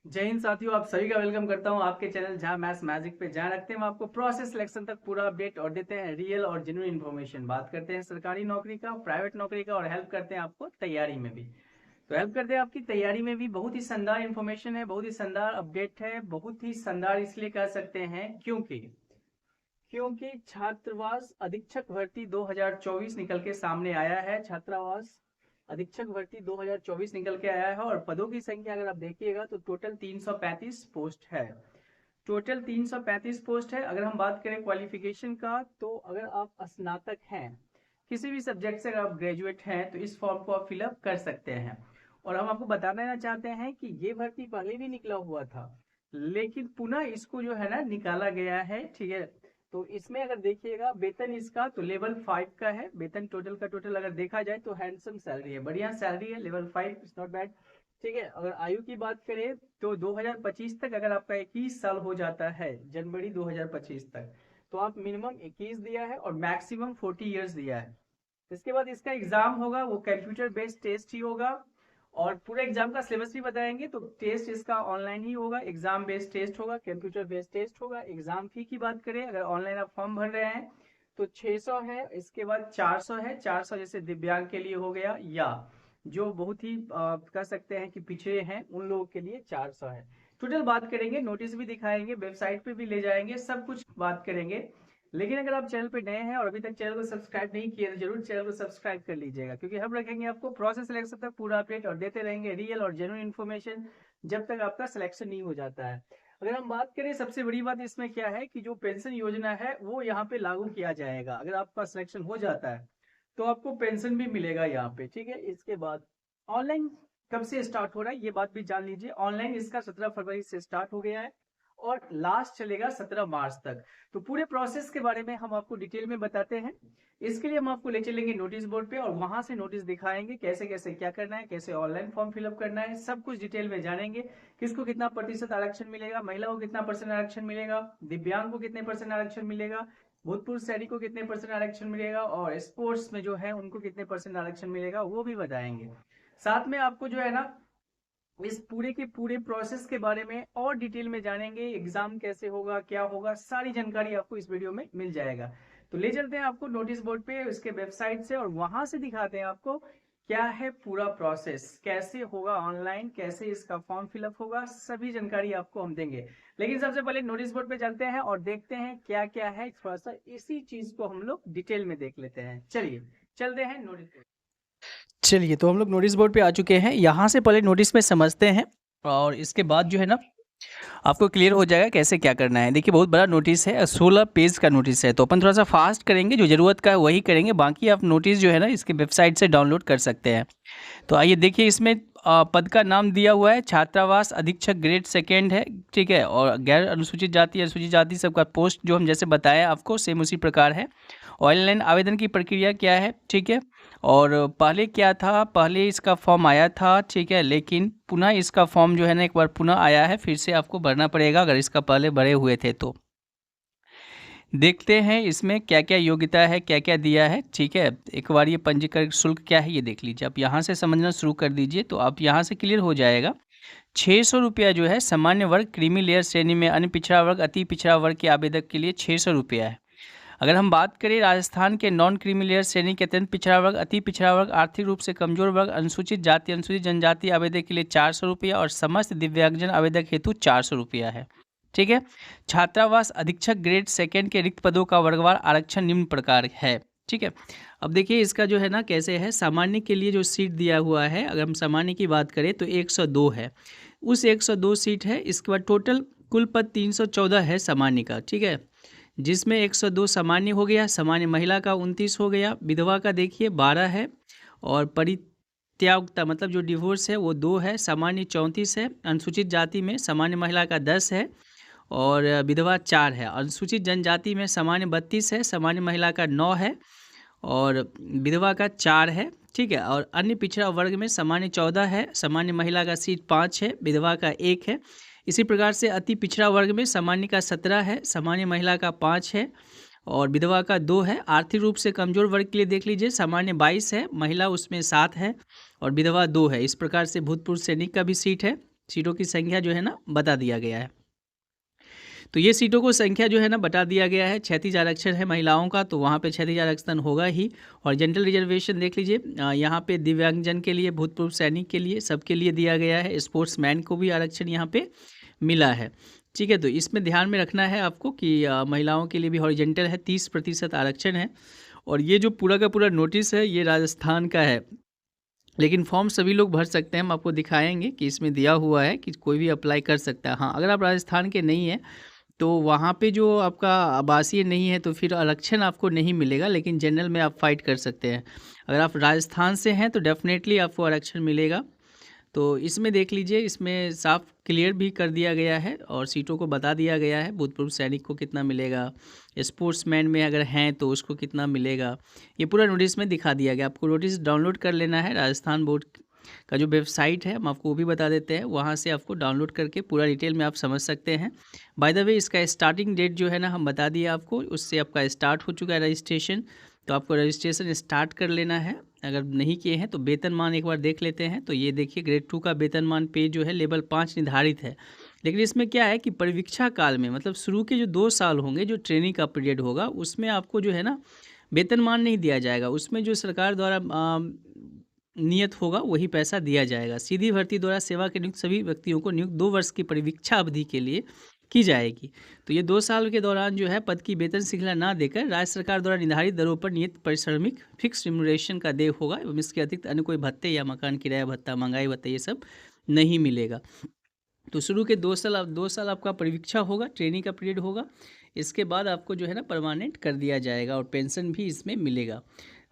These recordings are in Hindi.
जय हिंद साथियों, आप सभी का वेलकम करता हूं आपके चैनल जहां मैथ्स मैजिक पे। जहां रखते हैं हम आपको प्रोसेस सिलेक्शन तक पूरा अपडेट और देते हैं रियल और जेन्युइन इन्फॉर्मेशन। बात करते हैं सरकारी नौकरी का, प्राइवेट नौकरी का, और हेल्प करते हैं आपको तैयारी में भी। तो हेल्प करते हैं आपकी तैयारी में भी। बहुत ही शानदार इन्फॉर्मेशन है, बहुत ही शानदार अपडेट है। बहुत ही शानदार इसलिए कह सकते हैं क्योंकि छात्रावास अधीक्षक भर्ती 2024 निकल के सामने आया है। छात्रावास अधीक्षक भर्ती 2024 निकल के आया है और पदों की संख्या अगर आप देखिएगा तो टोटल 335 पोस्ट है। टोटल 335 पोस्ट है। अगर हम बात करें क्वालिफिकेशन का, तो अगर आप स्नातक हैं, किसी भी सब्जेक्ट से अगर आप ग्रेजुएट हैं, तो इस फॉर्म को आप फिलअप कर सकते हैं। और हम आपको बता देना चाहते हैं कि ये भर्ती पहले भी निकला हुआ था, लेकिन पुनः इसको जो है ना निकाला गया है। ठीक है, तो इसमें अगर देखिएगा वेतन इसका तो लेवल 5 का है। वेतन टोटल का टोटल अगर देखा जाए तो हैंडसम सैलरी है, बढ़िया सैलरी है। Level 5 is not bad. ठीक है, अगर आयु की बात करें तो 2025 तक अगर आपका 21 साल हो जाता है, जनवरी 2025 तक, तो आप मिनिमम 21 दिया है और मैक्सिमम 40 इयर्स दिया है। इसके बाद इसका एग्जाम होगा, वो कंप्यूटर बेस्ड टेस्ट ही होगा। और पूरे एग्जाम का सिलेबस भी बताएंगे। तो टेस्ट इसका ऑनलाइन ही होगा, एग्जाम बेस्ड टेस्ट होगा, कंप्यूटर बेस्ड टेस्ट होगा। एग्जाम फी की बात करें, अगर ऑनलाइन आप फॉर्म भर रहे हैं तो 600 है। इसके बाद 400 है। 400 जैसे दिव्यांग के लिए हो गया, या जो बहुत ही कह सकते हैं कि पिछड़े हैं, उन लोगों के लिए 400 है। टोटल बात करेंगे, नोटिस भी दिखाएंगे, वेबसाइट पे भी ले जाएंगे, सब कुछ बात करेंगे। लेकिन अगर आप चैनल पे नए हैं और अभी तक चैनल को सब्सक्राइब नहीं किए तो जरूर चैनल को सब्सक्राइब कर लीजिएगा, क्योंकि हम रखेंगे आपको प्रोसेस सिलेक्शन तक पूरा अपडेट और देते रहेंगे रियल और जेन्युइन इन्फॉर्मेशन जब तक आपका सिलेक्शन नहीं हो जाता है। अगर हम बात करें, सबसे बड़ी बात इसमें क्या है कि जो पेंशन योजना है वो यहाँ पे लागू किया जाएगा। अगर आपका सिलेक्शन हो जाता है तो आपको पेंशन भी मिलेगा यहाँ पे। ठीक है, इसके बाद ऑनलाइन कब से स्टार्ट हो रहा है ये बात भी जान लीजिए। ऑनलाइन इसका 17 फरवरी से स्टार्ट हो गया है और लास्ट चलेगा 17 मार्च तक। तो पूरे प्रोसेस के बारे में हम आपको डिटेल में बताते हैं। इसके लिए हम आपको ले चलेंगे नोटिस बोर्ड पे और वहां से नोटिस दिखाएंगे कैसे कैसे क्या करना है, कैसे ऑनलाइन फॉर्म फिलअप करना है, सब कुछ डिटेल में जानेंगे। किसको कितना प्रतिशत आरक्षण मिलेगा, महिलाओं को कितना परसेंट आरक्षण मिलेगा, दिव्यांग को कितने परसेंट आरक्षण मिलेगा, भूतपूर्व सैनिक को कितने परसेंट आरक्षण मिलेगा, और स्पोर्ट्स में जो है उनको कितने परसेंट आरक्षण मिलेगा, वो भी बताएंगे। साथ में आपको जो है ना इस पूरे के पूरे प्रोसेस के बारे में और डिटेल में जानेंगे। एग्जाम कैसे होगा, क्या होगा, सारी जानकारी आपको इस वीडियो में मिल जाएगा। तो ले चलते हैं आपको नोटिस बोर्ड पे, उसके वेबसाइट से, और वहां से दिखाते हैं आपको क्या है पूरा प्रोसेस, कैसे होगा ऑनलाइन, कैसे इसका फॉर्म फिलअप होगा, सभी जानकारी आपको हम देंगे। लेकिन सबसे पहले नोटिस बोर्ड पे चलते हैं और देखते हैं क्या क्या है। थोड़ा सा इसी चीज को हम लोग डिटेल में देख लेते हैं। चलिए चलते हैं नोटिस बोर्ड। चलिए, तो हम लोग नोटिस बोर्ड पे आ चुके हैं। यहाँ से पहले नोटिस में समझते हैं और इसके बाद जो है ना आपको क्लियर हो जाएगा कैसे क्या करना है। देखिए, बहुत बड़ा नोटिस है, 16 पेज का नोटिस है, तो अपन थोड़ा सा फास्ट करेंगे, जो ज़रूरत का है वही करेंगे, बाकी आप नोटिस जो है ना इसके वेबसाइट से डाउनलोड कर सकते हैं। तो आइए देखिए, इसमें पद का नाम दिया हुआ है छात्रावास अधीक्षक ग्रेड सेकेंड है। ठीक है, और गैर अनुसूचित जाति अनुसूचित जाति सबका पोस्ट जो हम जैसे बताया आपको सेम उसी प्रकार है। ऑनलाइन आवेदन की प्रक्रिया क्या है, ठीक है, और पहले क्या था, पहले इसका फॉर्म आया था, ठीक है, लेकिन पुनः इसका फॉर्म जो है ना एक बार पुनः आया है, फिर से आपको भरना पड़ेगा अगर इसका पहले भरे हुए थे तो। देखते हैं इसमें क्या क्या योग्यता है, क्या क्या दिया है। ठीक है, एक बार ये पंजीकरण शुल्क क्या है ये देख लीजिए। आप यहाँ से समझना शुरू कर दीजिए तो आप यहाँ से क्लियर हो जाएगा। 600 रुपया जो है सामान्य वर्ग, क्रीमी लेयर श्रेणी में अन्य पिछड़ा वर्ग, अति पिछड़ा वर्ग के आवेदक के लिए 600 रुपया है। अगर हम बात करें राजस्थान के नॉन क्रीमी लेयर श्रेणी के अत्यंत पिछड़ा वर्ग, अति पिछड़ा वर्ग, आर्थिक रूप से कमजोर वर्ग, अनुसूचित जाति अनुसूचित जनजाति आवेदक के लिए 400 रुपया और समस्त दिव्यांगजन आवेदक हेतु 400 रुपया है। ठीक है, छात्रावास अधीक्षक ग्रेड सेकेंड के रिक्त पदों का वर्गवार आरक्षण निम्न प्रकार है। ठीक है, अब देखिए इसका जो है ना कैसे है। सामान्य के लिए जो सीट दिया हुआ है, अगर हम सामान्य की बात करें तो 102 है, उस 102 सीट है। इसके बाद टोटल कुल पद 314 है सामान्य का। ठीक है, जिसमें 102 सामान्य हो गया, सामान्य महिला का 29 हो गया, विधवा का देखिए 12 है, और परित्यागता मतलब जो डिवोर्स है वो 2 है, सामान्य 34 है, अनुसूचित जाति में सामान्य महिला का 10 है और विधवा 4 है, अनुसूचित जनजाति में सामान्य 32 है, सामान्य महिला का 9 है और विधवा का 4 है। ठीक है, और अन्य पिछड़ा वर्ग में सामान्य 14 है, सामान्य महिला का सीट 5 है, विधवा का 1 है। इसी प्रकार से अति पिछड़ा वर्ग में सामान्य का 17 है, सामान्य महिला का 5 है और विधवा का 2 है। आर्थिक रूप से कमजोर वर्ग के लिए देख लीजिए, सामान्य 22 है, महिला उसमें 7 है और विधवा 2 है। इस प्रकार से भूतपूर्व सैनिक का भी सीट है। सीटों की संख्या जो है ना बता दिया गया है। तो ये सीटों को संख्या जो है ना बता दिया गया है। 36 आरक्षण है महिलाओं का, तो वहाँ पे 36 आरक्षण होगा ही। और जनरल रिजर्वेशन देख लीजिए, यहाँ पे दिव्यांगजन के लिए, भूतपूर्व सैनिक के लिए, सबके लिए दिया गया है। स्पोर्ट्समैन को भी आरक्षण यहाँ पे मिला है। ठीक है, तो इसमें ध्यान में रखना है आपको कि महिलाओं के लिए भी हॉरिजेंटल है, 30% आरक्षण है। और ये जो पूरा का पूरा नोटिस है ये राजस्थान का है, लेकिन फॉर्म सभी लोग भर सकते हैं। हम आपको दिखाएंगे कि इसमें दिया हुआ है कि कोई भी अप्लाई कर सकता है। हाँ, अगर आप राजस्थान के नहीं हैं तो वहाँ पे जो आपका आवासीय नहीं है तो फिर आरक्षण आपको नहीं मिलेगा, लेकिन जनरल में आप फाइट कर सकते हैं। अगर आप राजस्थान से हैं तो डेफिनेटली आपको आरक्षण मिलेगा। तो इसमें देख लीजिए, इसमें साफ क्लियर भी कर दिया गया है और सीटों को बता दिया गया है। भूतपूर्व सैनिक को कितना मिलेगा, स्पोर्ट्समैन में अगर हैं तो उसको कितना मिलेगा, ये पूरा नोटिस में दिखा दिया गया। आपको नोटिस डाउनलोड कर लेना है। राजस्थान बोर्ड का जो वेबसाइट है हम आपको वो भी बता देते हैं, वहाँ से आपको डाउनलोड करके पूरा डिटेल में आप समझ सकते हैं। बाय द वे, इसका स्टार्टिंग डेट जो है ना हम बता दिए आपको, उससे आपका स्टार्ट हो चुका है रजिस्ट्रेशन। तो आपको रजिस्ट्रेशन स्टार्ट कर लेना है। अगर नहीं किए हैं तो वेतनमान एक बार देख लेते हैं। तो ये देखिए, ग्रेड 2 का वेतनमान पे जो है लेवल 5 निर्धारित है। लेकिन इसमें क्या है कि परीक्षा काल में, मतलब शुरू के जो 2 साल होंगे, जो ट्रेनिंग का पीरियड होगा, उसमें आपको जो है ना वेतनमान नहीं दिया जाएगा। उसमें जो सरकार द्वारा नियत होगा वही पैसा दिया जाएगा। सीधी भर्ती द्वारा सेवा के नियुक्त सभी व्यक्तियों को नियुक्त 2 वर्ष की परीक्षा अवधि के लिए की जाएगी। तो ये 2 साल के दौरान जो है पद की वेतन श्रृंखला ना देकर राज्य सरकार द्वारा निर्धारित दरों पर नियत परिश्रमिक फिक्स रिम्यूनरेशन का देय होगा एवं इसके अतिरिक्त अन्य कोई भत्ते या मकान किराया भत्ता, महंगाई भत्ता, ये सब नहीं मिलेगा। तो शुरू के 2 साल आपका परीक्षा होगा, ट्रेनिंग का पीरियड होगा। इसके बाद आपको जो है ना परमानेंट कर दिया जाएगा और पेंशन भी इसमें मिलेगा।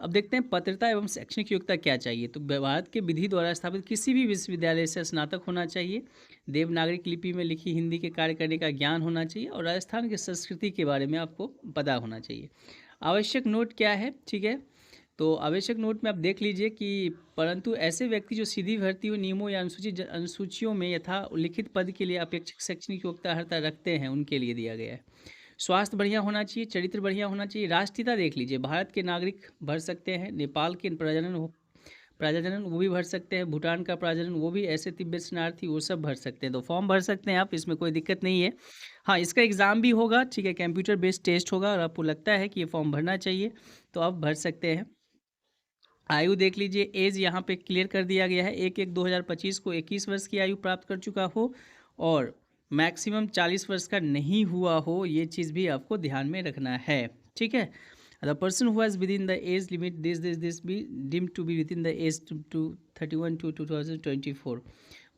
अब देखते हैं पात्रता एवं शैक्षणिक योग्यता क्या चाहिए। तो भारत के विधि द्वारा स्थापित किसी भी विश्वविद्यालय से स्नातक होना चाहिए, देवनागरिक लिपि में लिखी हिंदी के कार्य करने का ज्ञान होना चाहिए और राजस्थान की संस्कृति के बारे में आपको पता होना चाहिए। आवश्यक नोट क्या है, ठीक है, तो आवश्यक नोट में आप देख लीजिए कि परंतु ऐसे व्यक्ति जो सीधी भर्ती नियमों या अनुसूचियों में यथा उल्लिखित पद के लिए अपेक्षित शैक्षणिक योग्यता अर्हता रखते हैं, उनके लिए दिया गया है। स्वास्थ्य बढ़िया होना चाहिए, चरित्र बढ़िया होना चाहिए। राष्ट्रीयता देख लीजिए, भारत के नागरिक भर सकते हैं, नेपाल के प्रजनन वो भी भर सकते हैं, भूटान का प्रजनन वो भी, ऐसे तिब्बत शरणार्थी वो सब भर सकते हैं। तो फॉर्म भर सकते हैं आप, इसमें कोई दिक्कत नहीं है। हाँ, इसका एग्ज़ाम भी होगा, ठीक है, कंप्यूटर बेस्ड टेस्ट होगा और आपको लगता है कि ये फॉर्म भरना चाहिए तो आप भर सकते हैं। आयु देख लीजिए, एज यहाँ पे क्लियर कर दिया गया है, 1/1/2025 को 21 वर्ष की आयु प्राप्त कर चुका हो और मैक्सिमम 40 वर्ष का नहीं हुआ हो, ये चीज़ भी आपको ध्यान में रखना है। ठीक है, the person who has within the age limit this be deemed to be within the age to 31 to 2024।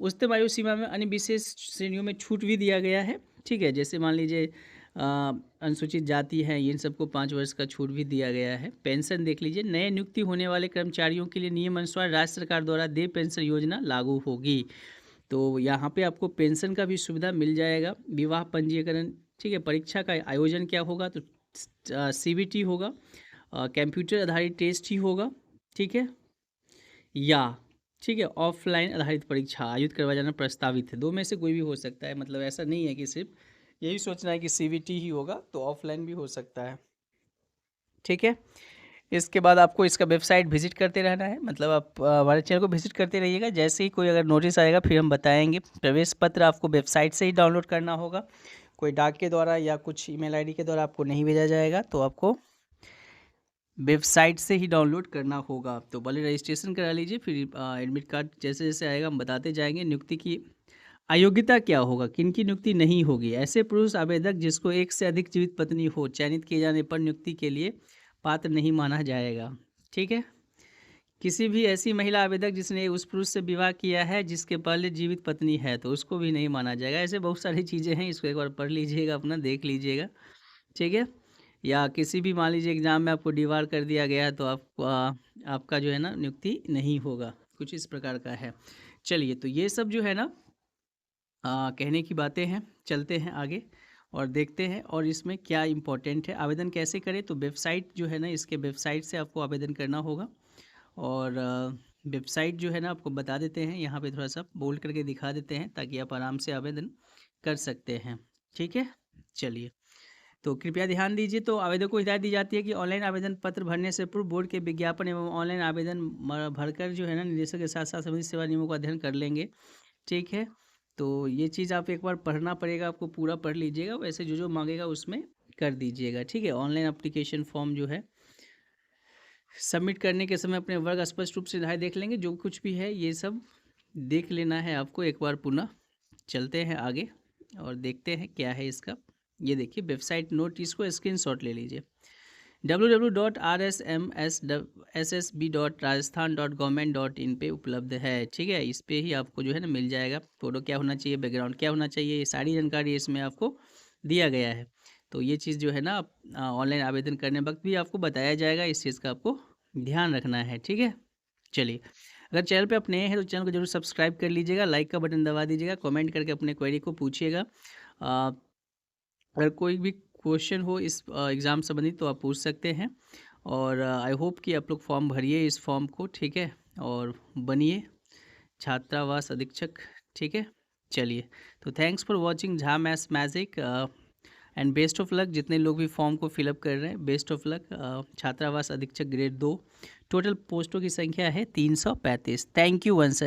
उच्चतम आयु सीमा में अन्य विशेष श्रेणियों में छूट भी दिया गया है। ठीक है, जैसे मान लीजिए अनुसूचित जाति है, इन सबको 5 वर्ष का छूट भी दिया गया है। पेंशन देख लीजिए, नए नियुक्ति होने वाले कर्मचारियों के लिए नियम अनुसार राज्य सरकार द्वारा देय पेंशन योजना लागू होगी। तो यहाँ पे आपको पेंशन का भी सुविधा मिल जाएगा। विवाह पंजीकरण, ठीक है, परीक्षा का आयोजन क्या होगा, तो CBT होगा, कंप्यूटर आधारित टेस्ट ही होगा, ठीक है, या ठीक है ऑफलाइन आधारित परीक्षा आयोजित करवाया जाना प्रस्तावित है। 2 में से कोई भी हो सकता है, मतलब ऐसा नहीं है कि सिर्फ यही सोचना है कि CBT ही होगा, तो ऑफलाइन भी हो सकता है। ठीक है, इसके बाद आपको इसका वेबसाइट विजिट करते रहना है, मतलब आप हमारे चैनल को विजिट करते रहिएगा। जैसे ही कोई अगर नोटिस आएगा फिर हम बताएंगे। प्रवेश पत्र आपको वेबसाइट से ही डाउनलोड करना होगा, कोई डाक के द्वारा या कुछ ईमेल आईडी के द्वारा आपको नहीं भेजा जाएगा, तो आपको वेबसाइट से ही डाउनलोड करना होगा। तो पहले रजिस्ट्रेशन करा लीजिए, फिर एडमिट कार्ड जैसे जैसे आएगा हम बताते जाएंगे। नियुक्ति की अयोग्यता क्या होगा, किनकी नियुक्ति नहीं होगी। ऐसे पुरुष आवेदक जिसको एक से अधिक जीवित पत्नी हो, चयनित किए जाने पर नियुक्ति के लिए पात्र नहीं माना जाएगा। ठीक है, किसी भी ऐसी महिला आवेदक जिसने उस पुरुष से विवाह किया है जिसके पहले जीवित पत्नी है, तो उसको भी नहीं माना जाएगा। ऐसे बहुत सारी चीज़ें हैं, इसको एक बार पढ़ लीजिएगा, अपना देख लीजिएगा। ठीक है, या किसी भी मान लीजिए एग्ज़ाम में आपको डीवार कर दिया गया है तो आपका जो है ना नियुक्ति नहीं होगा, कुछ इस प्रकार का है। चलिए, तो ये सब जो है ना कहने की बातें हैं। चलते हैं आगे और देखते हैं और इसमें क्या इम्पोर्टेंट है। आवेदन कैसे करें, तो वेबसाइट जो है ना, इसके वेबसाइट से आपको आवेदन करना होगा। और वेबसाइट जो है ना आपको बता देते हैं, यहाँ पे थोड़ा सा बोल्ड करके दिखा देते हैं ताकि आप आराम से आवेदन कर सकते हैं। ठीक है, चलिए, तो कृपया ध्यान दीजिए। तो आवेदक को हिदायत दी जाती है कि ऑनलाइन आवेदन पत्र भरने से पूर्व बोर्ड के विज्ञापन एवं ऑनलाइन आवेदन भरकर जो है ना निदेशक के साथ साथ संबंधित सेवा नियमों का अध्ययन कर लेंगे। ठीक है, तो ये चीज़ आप एक बार पढ़ना पड़ेगा, आपको पूरा पढ़ लीजिएगा, वैसे जो मांगेगा उसमें कर दीजिएगा, ठीक है। ऑनलाइन एप्लीकेशन फॉर्म जो है सबमिट करने के समय अपने वर्ग स्पष्ट रूप से देख लेंगे, जो कुछ भी है ये सब देख लेना है आपको एक बार पुनः। चलते हैं आगे और देखते हैं क्या है इसका। ये देखिए वेबसाइट नोट, इसको स्क्रीनशॉट ले लीजिए। www.rsmssb.rajasthan.government.in पे उपलब्ध है, ठीक है। इस पे ही आपको जो है ना मिल जाएगा। फोटो क्या होना चाहिए, बैकग्राउंड क्या होना चाहिए, ये सारी जानकारी इसमें आपको दिया गया है। तो ये चीज़ जो है ना ऑनलाइन आवेदन करने वक्त भी आपको बताया जाएगा, इस चीज़ का आपको ध्यान रखना है, ठीक है। चलिए, अगर चैनल पे आप नए हैं तो चैनल को जरूर सब्सक्राइब कर लीजिएगा, लाइक का बटन दबा दीजिएगा, कमेंट करके अपने क्वेरी को पूछिएगा। अगर कोई भी क्वेश्चन हो इस एग्ज़ाम संबंधित तो आप पूछ सकते हैं। और आई होप कि आप लोग फॉर्म भरिए इस फॉर्म को, ठीक है, और बनिए छात्रावास अधीक्षक, ठीक है। चलिए, तो thanks for watching Jha maths magic and best of luck. जितने लोग भी फॉर्म को फिलअप कर रहे हैं, बेस्ट ऑफ लक। छात्रावास अधीक्षक ग्रेड 2, टोटल पोस्टों की संख्या है 335। Thank you once.